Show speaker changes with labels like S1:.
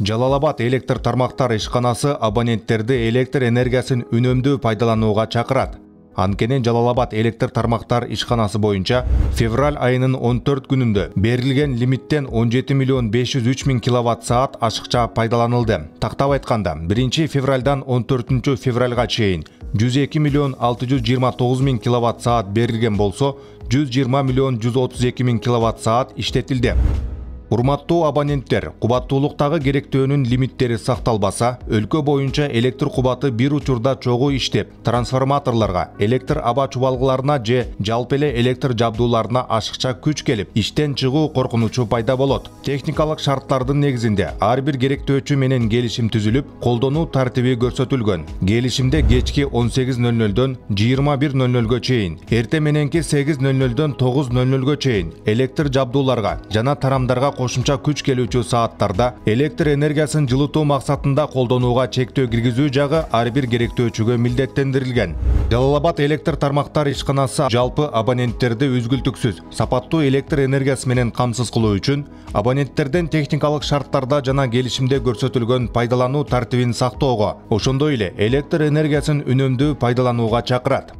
S1: Жалал-Абад электр тармактар ишканасы абоненттерди электр энергиясын үнөмдүү пайдаланууга чакырат. Анткени Жалал-Абад электр тармактар ишканасы боюнча февраль айынын 14 күнүндө берилген лимиттен 17 миллион 503 миң киловатт-саат ашыкча пайдаланылды. Тактап айтканда, 1 февральдан 14 февральга чейин 102 миллион 629 миң киловатт-саат берилген болсо, 120 миллион 132 миң киловатт-саат иштетилди. Урматтуу абоненттер, кубаттуулуктагы керектөөнүн лимиттери сакталбаса, өлкө боюнча электр кубаты бир учурда чогуу иштеп, трансформаторлорго, электр аба чубалгыларына же жалпы эле электр жабдууларына ашыкча күч келип, иштен чыгуу коркунучу пайда болот. Техникалык шарттардын негизинде ар бир керектөөчү менен келишим түзүлүп, колдонуу тартиби көрсөтүлгөн. Келишимде кечки 18:00дөн 21:00гө чейин, эрте мененки 8:00дөн 9:00гө чейин электр жабдууларга жана тарамдарга кошумча күч келүүчү сааттарда электр энергиясын жылытуу максатында колдонууга чектөө киргизүү жагы ар бир керектөөчүгө милдеттендирилген. Жалал-Абад электр тармактар ишканасы жалпы абоненттерди үзгүлтүксүз, сапаттуу электр энергиясы менен камсыз кылуу үчүн абоненттерден техникалык шарттарда жана келишимде көрсөтүлгөн пайдалануу тартибин сактоого, ошондой эле электр энергиясын үнөмдүү пайдаланууга чакырат.